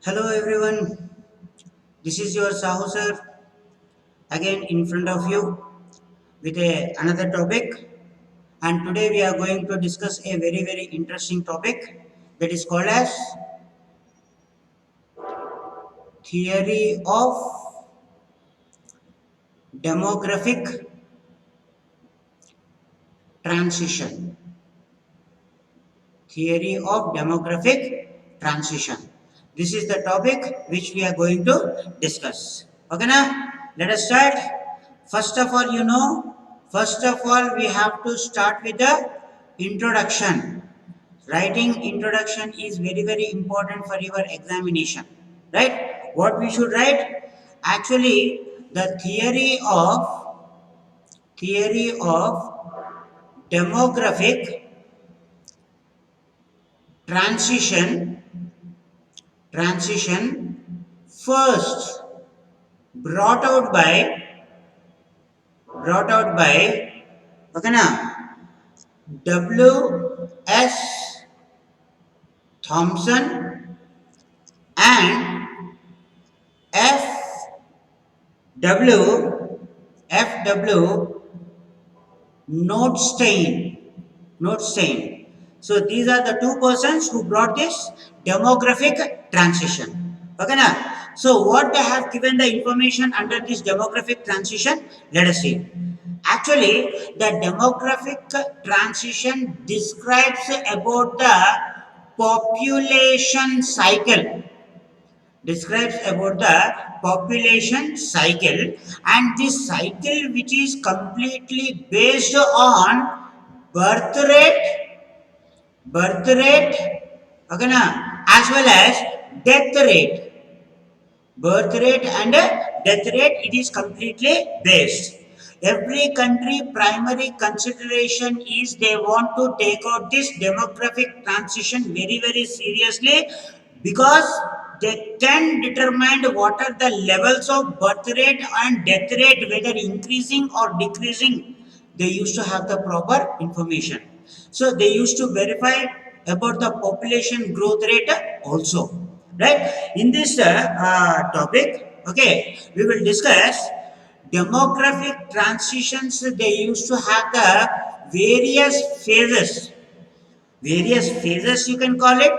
Hello everyone, this is your Sahu sir again in front of you with another topic, and today we are going to discuss a very interesting topic that is called as theory of demographic transition. Theory of demographic transition. This is the topic which we are going to discuss. Okay now, let us start. First of all, we have to start with the introduction. Writing introduction is very important for your examination, right? What we should write? Actually, the theory of demographic transition first brought out by okay na W.S. Thompson and F.W. Notstein. So these are the two persons who brought this demographic transition. Okay na? So what they have given the information under this demographic transition? Let us see. Actually, the demographic transition describes about the population cycle and this cycle which is completely based on birth rate okay na, as well as death rate. Birth rate and death rate, it is completely based. Every country primary consideration is they want to take out this demographic transition very seriously, because they can determine what are the levels of birth rate and death rate, whether increasing or decreasing. They used to have the proper information. So they used to verify about the population growth rate also, right? In this topic, okay, we will discuss demographic transitions. They used to have the various phases you can call it,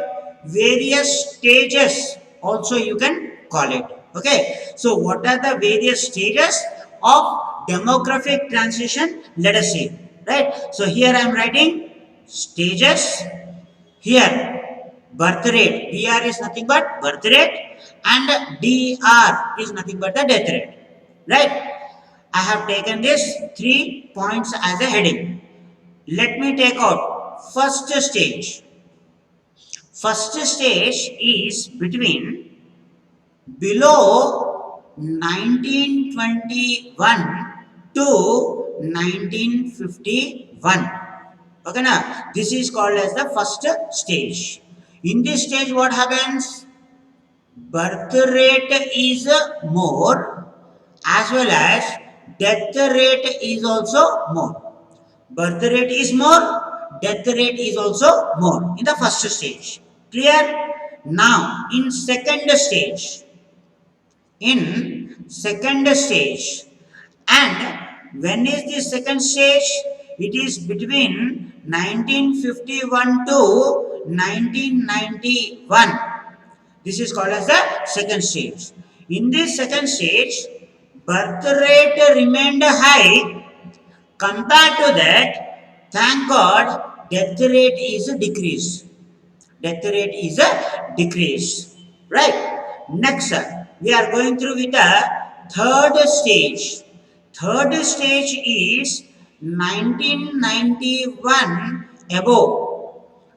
various stages also you can call it. Okay, so what are the various stages of demographic transition? Let us see, right? So here I am writing stages. Here birth rate, BR is nothing but birth rate, and DR is nothing but the death rate, right? I have taken this 3 points as a heading. Let me take out first stage. First stage is between below 1921 to 1951. Okay na? This is called as the first stage. In this stage, what happens? Birth rate is more, as well as death rate is also more. Birth rate is more, death rate is also more in the first stage. Clear? Now, in second stage, and when is the second stage? It is between 1951 to 1991. This is called as the second stage. In this second stage, birth rate remained high. Compared to that, thank God, death rate is decreased. Right? Next, we are going through with the third stage. Third stage is 1991 above.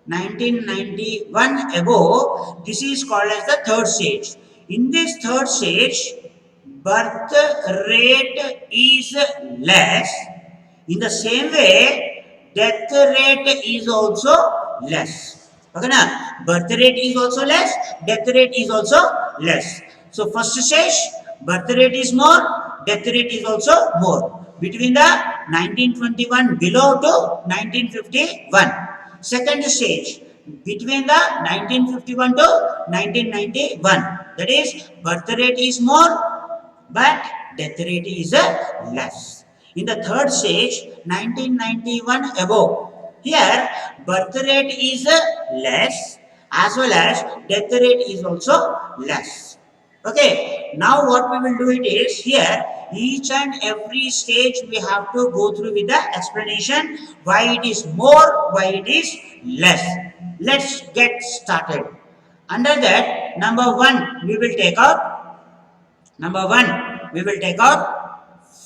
1991 above. This is called as the third stage. In this third stage, birth rate is less. In the same way, death rate is also less. Okay na? Birth rate is also less, death rate is also less. So first stage, birth rate is more, death rate is also more. Between the 1921 below to 1951. Second stage, between the 1951 to 1991. That is, birth rate is more, but death rate is less. In the third stage, 1991 above, here birth rate is less as well as death rate is also less. Okay, now what we will do it is here each and every stage we have to go through with the explanation why it is more, why it is less. Let's get started. Under that, number one, we will take out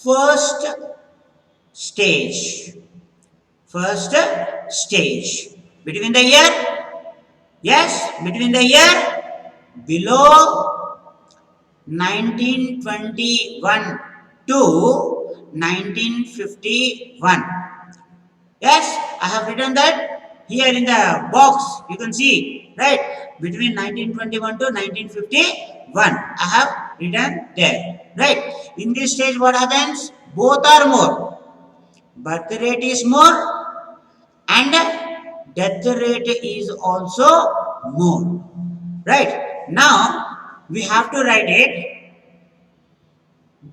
first stage. First stage. Between the year, yes, between the year below 1921 to 1951. Yes, I have written that here in the box. You can see, right? Between 1921 to 1951. I have written there. Right? In this stage, what happens? Both are more. Birth rate is more and death rate is also more. Right? Now, we have to write it.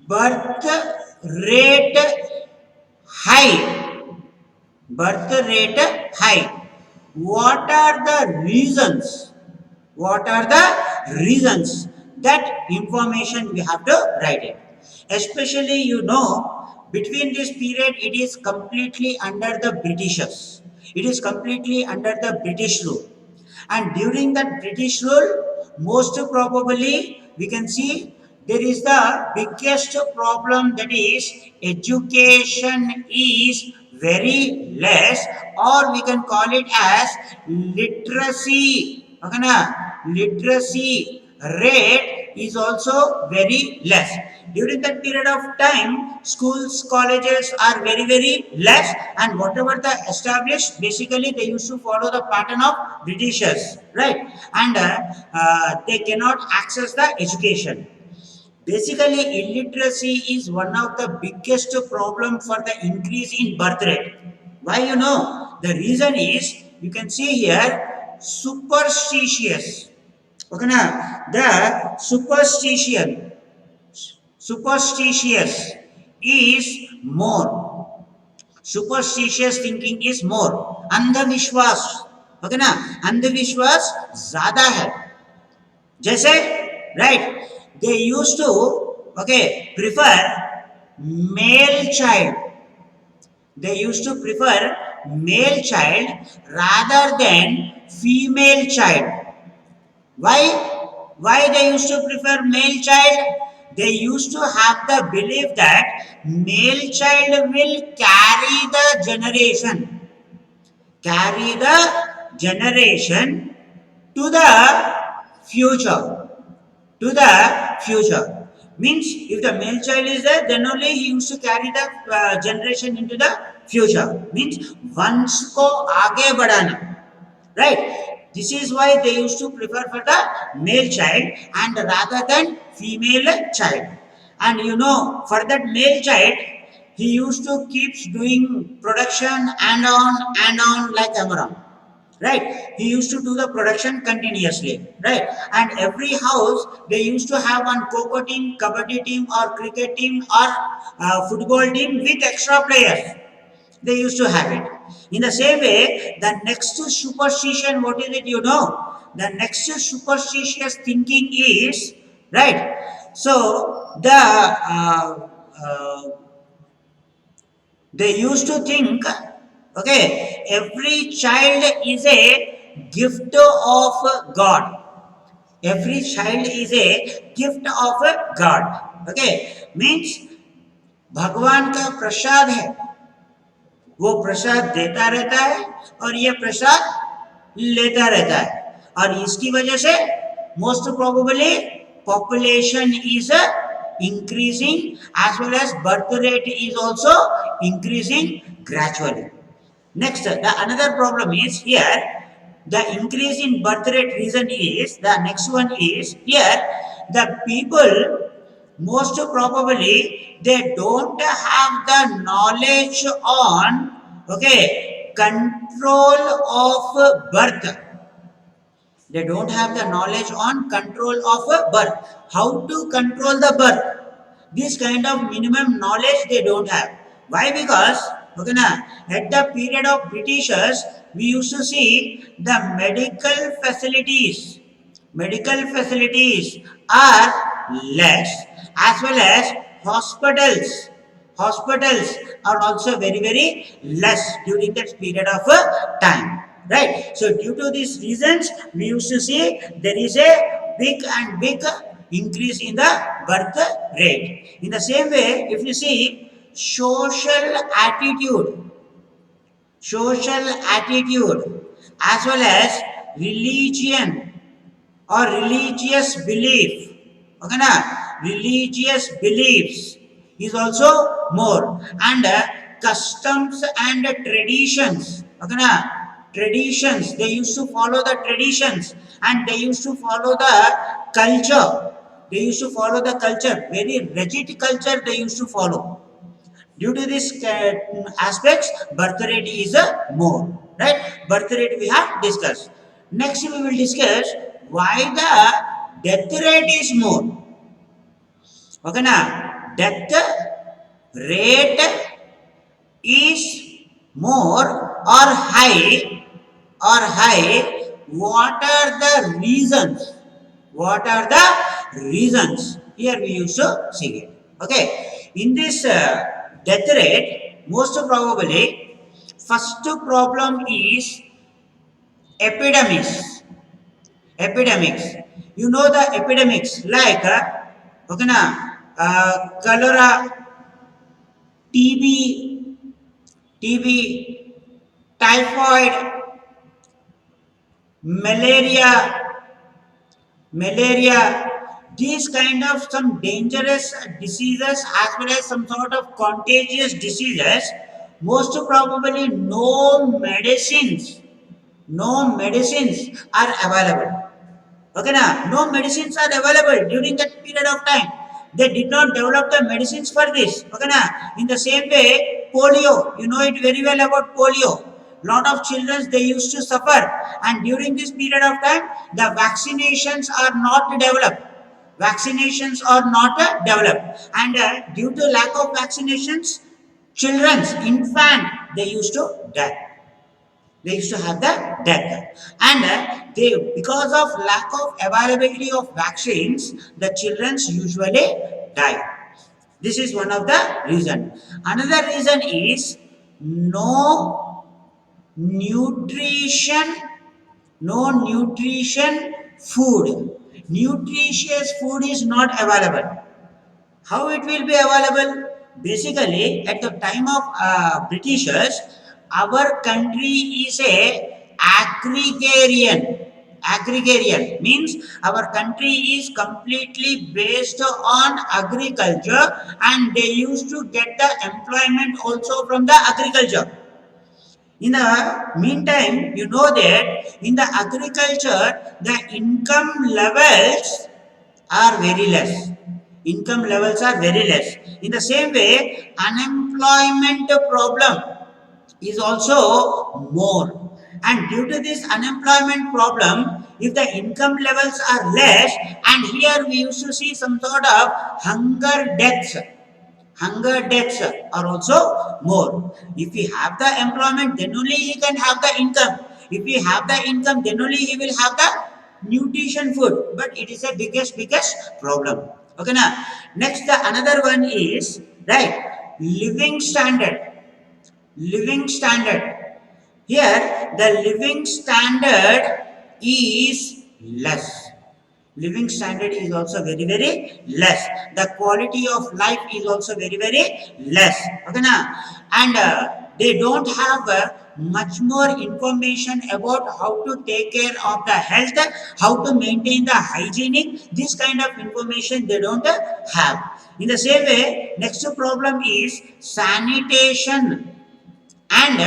Birth rate high. Birth rate high. What are the reasons? What are the reasons? That information we have to write it. Especially, between this period, it is completely under the Britishers. It is completely under the British rule. And during that British rule, most probably we can see there is the biggest problem, that is education is very less, or we can call it as literacy. Okay, na? Literacy rate is also very less. During that period of time, schools, colleges are very, very less, and whatever the established, basically they used to follow the pattern of Britishers, right? And they cannot access the education. Basically, illiteracy is one of the biggest problem for the increase in birth rate. Why? The reason is, you can see here, superstitious. Okay, na? The superstitious is more. Superstitious thinking is more. अंधविश्वास, okay ना, अंधविश्वास ज्यादा है. जैसे, right, they used to, prefer male child. They used to prefer male child rather than female child. Why? Why they used to prefer male child? They used to have the belief that male child will carry the generation. Carry the generation to the future. To the future. Means if the male child is there, then only he used to carry the generation into the future. Means वंश को आगे बढ़ाना. Right? This is why they used to prefer for the male child and rather than female child. And for that male child, he used to keep doing production and on like Amaram. Right? He used to do the production continuously. Right? And every house, they used to have one Coco team, Kabaddi team or cricket team or football team with extra players. They used to have it. In the same way, the next superstition, what is it? The next superstitious thinking is, right? So they used to think, every child is a gift of God. Every child is a gift of God. Okay, means भगवान का प्रसाद है. वो प्रसाद देता रहता है और ये प्रसाद लेता रहता है, और इसकी वजह से most probably population is increasing as well as birth rate is also increasing gradually. Next, the another problem is here, the increase in birth rate reason is, the next one is here, the people most probably they don't have the knowledge on control of birth. They don't have the knowledge on control of a birth. How to control the birth? This kind of minimum knowledge they don't have. Why? Because okay, na, at the period of Britishers, we used to see the medical facilities are less, as well as hospitals are also very less during that period of time, right? So due to these reasons, we used to see there is a big increase in the birth rate. In the same way, if you see social attitude social attitude as well as religion or religious belief, okay na, religious beliefs is also more, and customs and traditions, okay na, traditions, they used to follow the traditions, and they used to follow the culture, very rigid culture they used to follow. Due to this aspects, birth rate is more, right? Birth rate we have discussed. Next we will discuss why the death rate is more. Okay na, death rate is more or high. What are the reasons? Here we used to see it. Okay, in this death rate, most probably first problem is epidemics. You know the epidemics like okay na, cholera, TB, typhoid, malaria, these kind of some dangerous diseases as well as some sort of contagious diseases. Most probably no medicines are available. Okay na, no medicines are available during that period of time. They did not develop the medicines for this. Okay na, in the same way, polio, you know it very well about polio. Lot of children they used to suffer, and during this period of time, the vaccinations are not developed. And due to lack of vaccinations, children's infant they used to die. They used to have the death, and they, because of lack of availability of vaccines, the children usually die. This is one of the reason. Another reason is no nutrition food. Nutritious food is not available. How it will be available? Basically, at the time of Britishers, our country is a agrarian. Agrarian means our country is completely based on agriculture, and they used to get the employment also from the agriculture. In the meantime, you know that in the agriculture, the income levels are very less. In the same way, unemployment problem is also more. And due to this unemployment problem, if the income levels are less, and here we used to see some sort of hunger deaths are also more. If we have the employment, then only he can have the income. If we have the income, then only he will have the nutrition food. But it is a biggest problem. Okay now. Next, the another one is right, living standard. Here the living standard is less. Living standard is also very less. The quality of life is also very less. Okay na? And they don't have much more information about how to take care of the health, how to maintain the hygienic. This kind of information they don't have. In the same way, next problem is sanitation and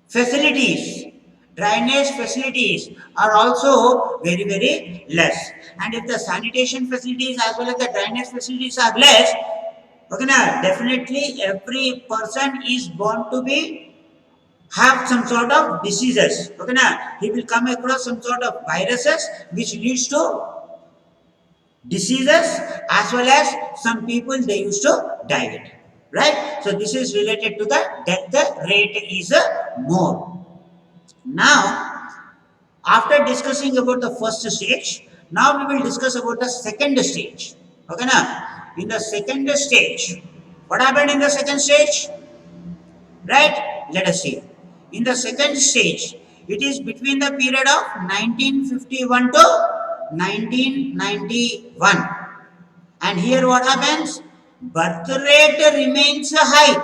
facilities drainage facilities are also very less. And if the sanitation facilities as well as the drainage facilities are less, okay na, definitely every person is born to be have some sort of diseases. Okay, now he will come across some sort of viruses which leads to diseases, as well as some people they used to die. Right? So this is related to the death rate is more. Now, after discussing about the first stage, now we will discuss about the second stage. Okay, now in the second stage, what happened in the second stage? Right? Let us see. In the second stage, it is between the period of 1951 to 1991. And here what happens? Birth rate remains high,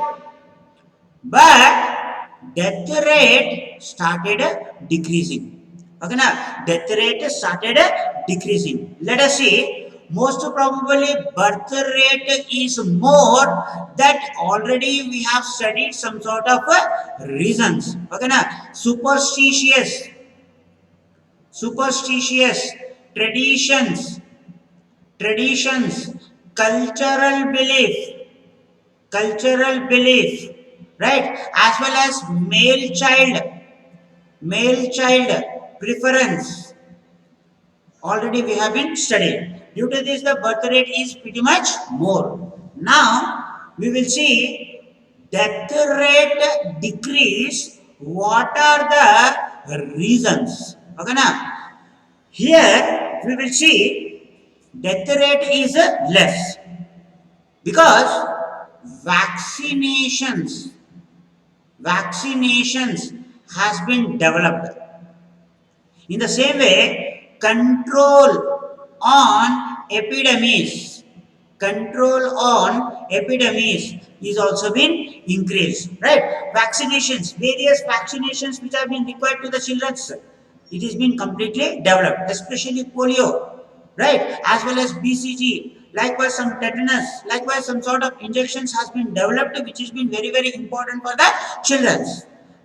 but death rate started decreasing. Okay, now death rate started decreasing. Let us see. Most probably, birth rate is more. That already we have studied some sort of reasons. Okay, now superstitious traditions, cultural belief, cultural belief, right? As well as male child preference. Already we have been studying. Due to this, the birth rate is pretty much more. Now we will see death rate decrease. What are the reasons? Okay, now here we will see death rate is less because vaccinations vaccinations has been developed. In the same way, control on epidemics is also been increased, right? Vaccinations, various vaccinations which have been required to the children, it has been completely developed, especially polio, right? As well as BCG, likewise some tetanus, likewise some sort of injections has been developed, which has been very very important for the children.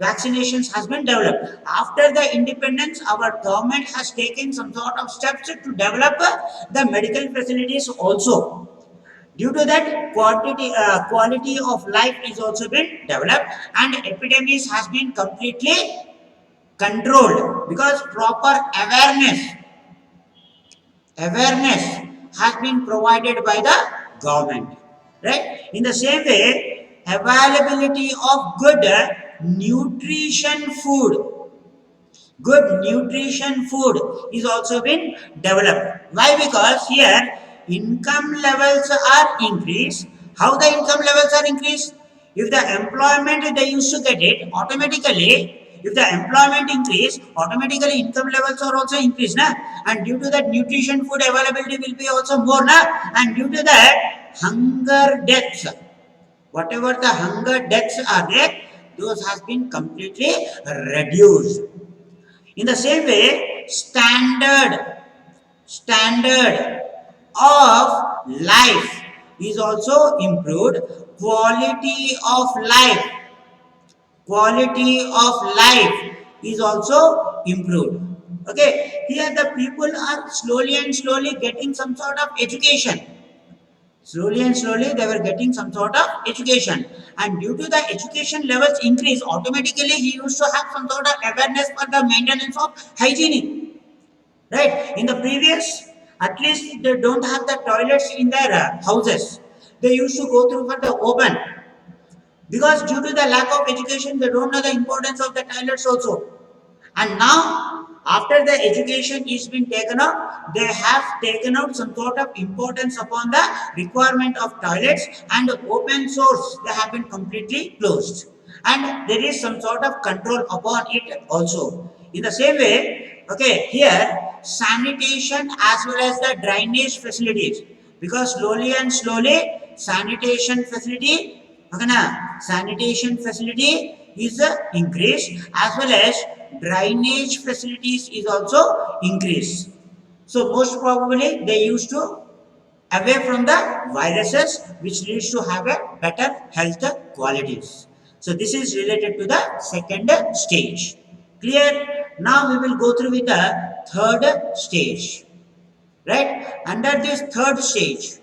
Vaccinations has been developed. After the independence, our government has taken some sort of steps to develop the medical facilities also. Due to that, quality of life is also been developed, and epidemics has been completely controlled because proper awareness has been provided by the government, right? In the same way, availability of nutrition food good nutrition food is also been developed. Why? Because here income levels are increased. How the income levels are increased? If the employment they used to get it automatically, if the employment increase, automatically income levels are also increased, na? And due to that, nutrition food availability will be also more, na? And due to that, hunger deaths, whatever the hunger deaths are there, those has been completely reduced. In the same way, standard of life is also improved. Quality of life is also improved. Okay, here the people are slowly and slowly getting some sort of education. Slowly and slowly they were getting some sort of education, and due to the education levels increase, automatically he used to have some sort of awareness for the maintenance of hygiene, right? In the previous, at least they don't have the toilets in their houses. They used to go through for the open, because due to the lack of education they don't know the importance of the toilets also. And now, after the education is been taken out, they have taken out some sort of importance upon the requirement of toilets, and open source they have been completely closed. And there is some sort of control upon it also. In the same way, okay, here sanitation as well as the drainage facilities, because slowly and slowly sanitation facility, okay, na, sanitation facility is increased, as well as drainage facilities is also increased. So most probably they used to away from the viruses, which leads to have a better health qualities. So this is related to the second stage. Clear? Now we will go through with the third stage. Right? Under this third stage.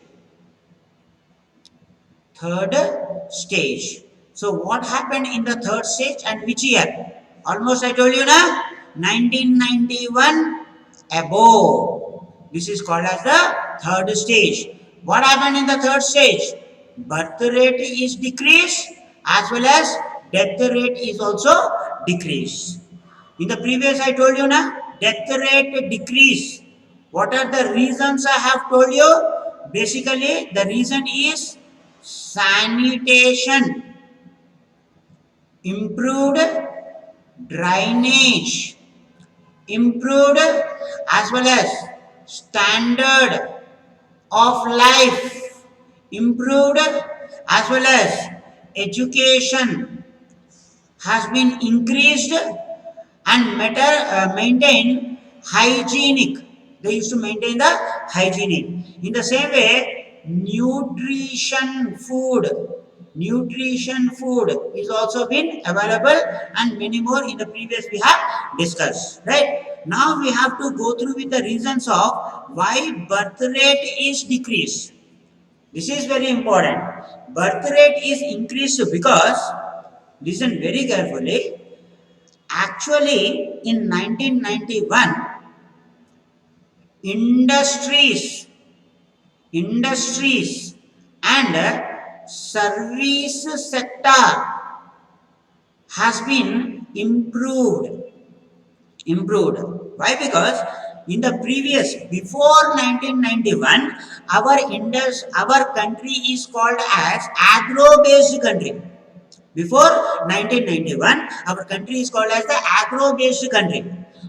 So what happened in the third stage and which year? Almost I told you na, 1991 above. This is called as the third stage. What happened in the third stage? Birth rate is decreased as well as death rate is also decreased. In the previous I told you na, death rate decrease. What are the reasons I have told you? Basically the reason is sanitation, improved drainage, improved as well as standard of life, improved as well as education has been increased and maintain hygienic. They used to maintain the hygienic. In the same way, nutrition food is also been available and many more in the previous we have discussed. Right now we have to go through with the reasons of why birth rate is decreased. This is very important. Birth rate is increased because, listen very carefully, actually in 1991 industries and service sector has been improved. Why? Because in the previous, before 1991, our country is called as agro based country. Before 1991, our country is called as the agro-based country.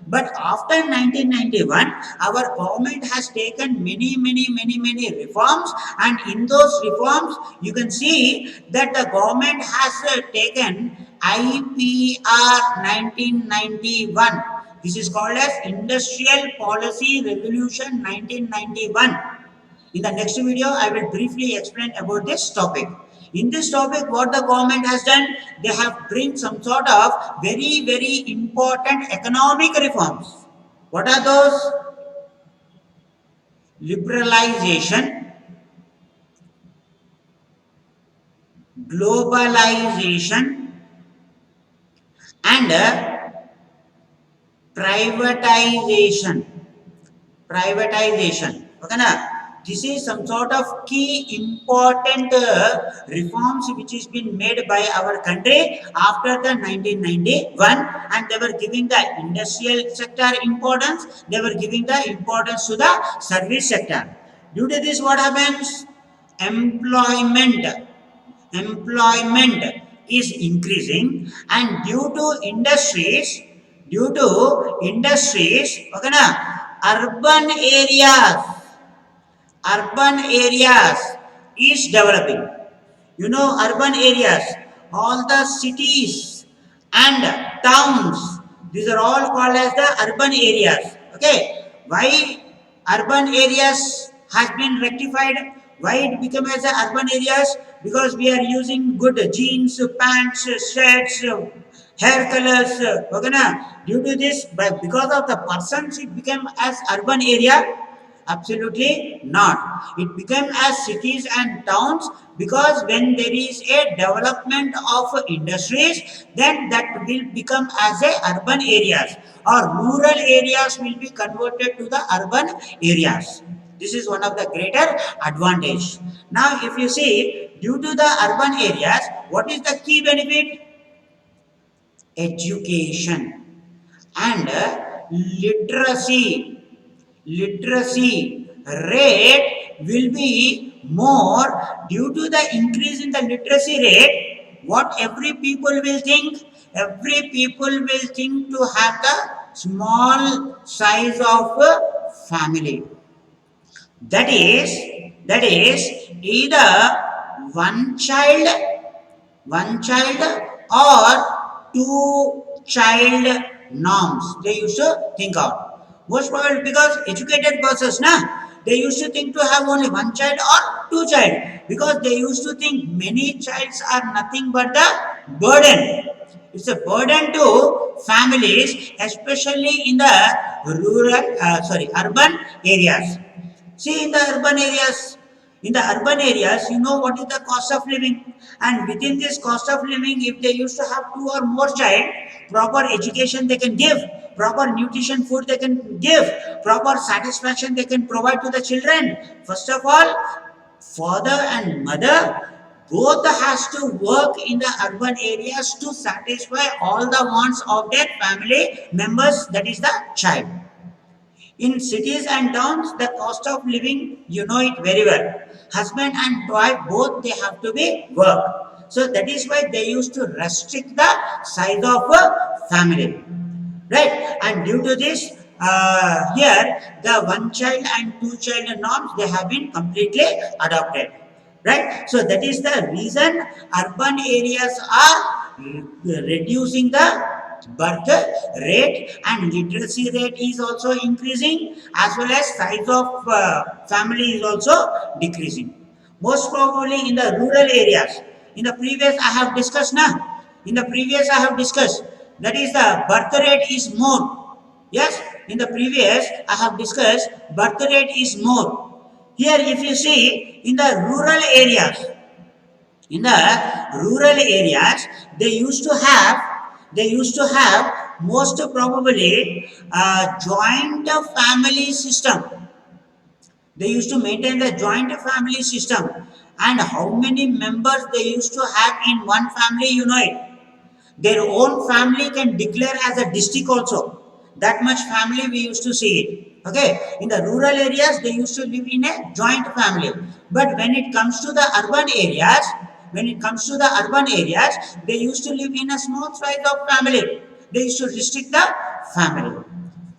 But after 1991, our government has taken many reforms, and in those reforms, you can see that the government has taken IPR 1991. This is called as Industrial Policy Revolution 1991. In the next video, I will briefly explain about this topic. In this topic, what the government has done, they have bring some sort of very important economic reforms. What are those? Liberalization, globalization, and privatization. Okay na? This is some sort of key important reforms which has been made by our country after the 1991, and they were giving the industrial sector importance, they were giving the importance to the service sector. Due to this, what happens? Employment is increasing, and due to industries, okay na, urban areas is developing. You know, urban areas, all the cities and towns, these are all called as the urban areas. Okay, why urban areas has been rectified? Why it become as a urban areas? Because we are using good jeans, pants, shirts, hair colors. Okay na? Due to this, because of the persons, it became as urban area. Absolutely not. It became as cities and towns, because when there is a development of industries, then that will become as a urban areas, or rural areas will be converted to the urban areas. This is one of the greater advantage. Now if you see, due to the urban areas, what is the key benefit? Education and literacy rate will be more. Due to the increase in the literacy rate, what every people will think to have the small size of family. That is either one child or two child norms they used to think of. Most probably because educated persons, they used to think to have only one child or two child, because they used to think many childs are nothing but the burden. It's a burden to families, especially in the urban areas. See, in the urban areas, In the urban areas, you know what is the cost of living, and within this cost of living, if they used to have two or more child, proper education they can give, proper nutrition food they can give, proper satisfaction they can provide to the children. First of all, father and mother both has to work in the urban areas to satisfy all the wants of their family members, that is the child. In cities and towns, the cost of living, you know it very well. Husband and wife both they have to be work. So that is why they used to restrict the size of a family, right? And due to this, here the one child and two child norms they have been completely adopted, right? So that is the reason urban areas are reducing the birth rate, and literacy rate is also increasing, as well as size of family is also decreasing. Most probably in the rural areas, in the previous I have discussed now, in the previous I have discussed, that is the birth rate is more. Yes, in the previous I have discussed birth rate is more. Here if you see in the rural areas, in the rural areas they used to have most probably joint family system. They used to maintain the joint family system, and how many members they used to have in one family, you know it. Their own family can declare as a district also. That much family we used to see it. Okay. In the rural areas, they used to live in a joint family. But when it comes to the urban areas, they used to live in a small size of family. They used to restrict the family.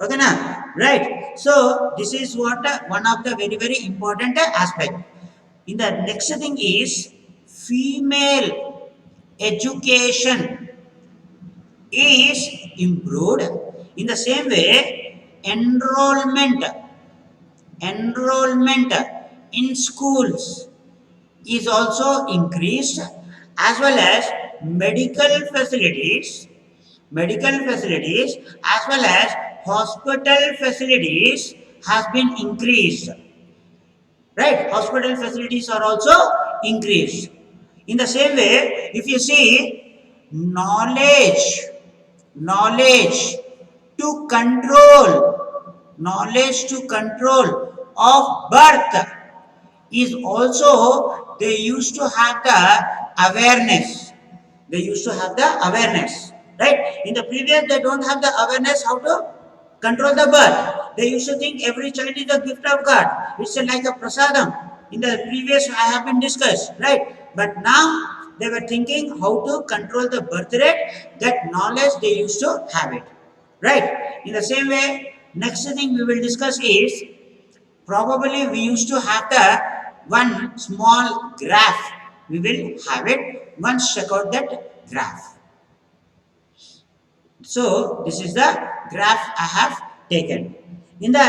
Okay, now, right? So this is what one of the very very important aspect. In the next thing is female education is improved. In the same way, enrollment in schools is also increased, as well as medical facilities as well as hospital facilities has been increased, right? Hospital facilities are also increased. In the same way, if you see, knowledge knowledge knowledge to control of birth is also, they used to have the awareness. Right? In the previous, they don't have the awareness how to control the birth. They used to think every child is a gift of God. It's like a prasadam. In the previous, I have been discussed, right? But now they were thinking how to control the birth rate. That knowledge they used to have it, right? In the same way, next thing we will discuss is, probably we used to have the one small graph. We will have it once. Check out that graph. So this is the graph I have taken. In the,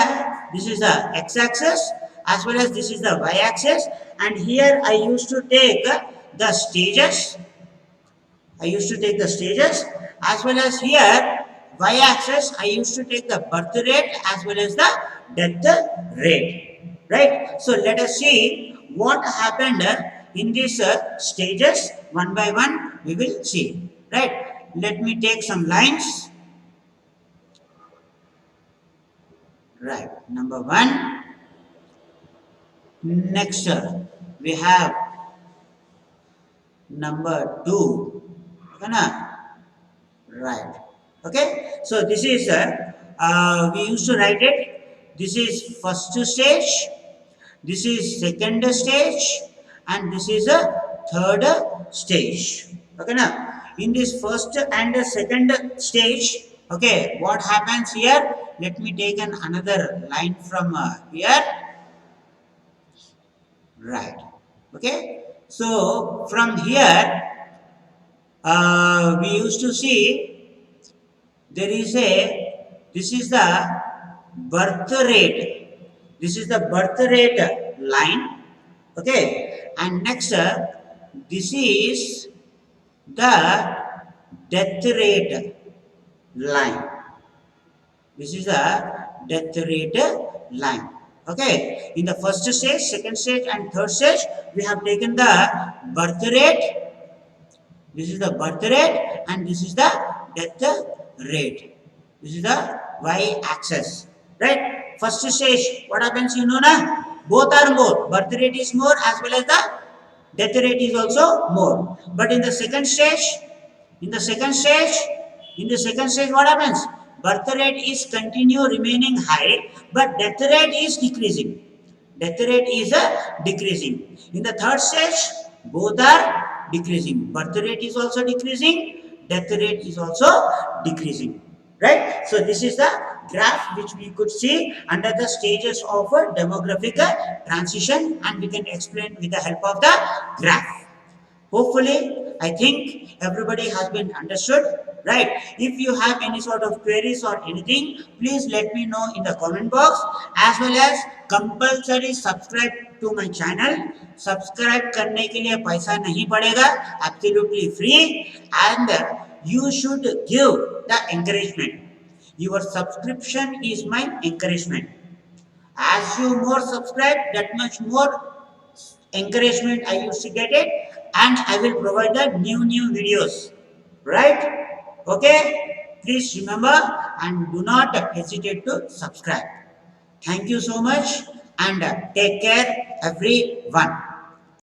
this is the x-axis as well as this is the y-axis, and here I used to take the stages. As well as here y-axis I used to take the birth rate as well as the death rate. Right. So let us see what happened in these stages one by one. We will see. Right. Let me take some lines. Right. Number one. Next, we have number two. Okay, na? Right. Okay. So this is we used to write it. This is first stage. This is second stage, and this is a third stage. Okay, now in this first and the second stage, okay, what happens here? Let me take another line from here. Right. Okay. So from here, we used to see there is a, this is the birth rate. This is the birth rate line. Okay. And next, this is the death rate line. This is the death rate line. Okay, in the first stage, second stage, and third stage, we have taken the birth rate. This is the birth rate, and this is the death rate. This is the y-axis, right? First stage, what happens? You know, na? Both are more. Birth rate is more as well as the death rate is also more. But in the second stage, in the second stage, in the second stage, what happens? Birth rate is continue remaining high, but death rate is decreasing. Death rate is decreasing. In the third stage, both are decreasing. Birth rate is also decreasing. Death rate is also decreasing. Right? So this is the graph which we could see under the stages of a demographic transition, and we can explain with the help of the graph. Hopefully, I think everybody has been understood, right? If you have any sort of queries or anything, please let me know in the comment box, as well as compulsory subscribe to my channel. Subscribe करने के लिए पैसा नहीं पड़ेगा, absolutely free, and you should give the encouragement. Your subscription is my encouragement. As you more subscribe, that much more encouragement I used to get it, and I will provide the new videos. Right? Okay? Please remember and do not hesitate to subscribe. Thank you so much, and take care everyone.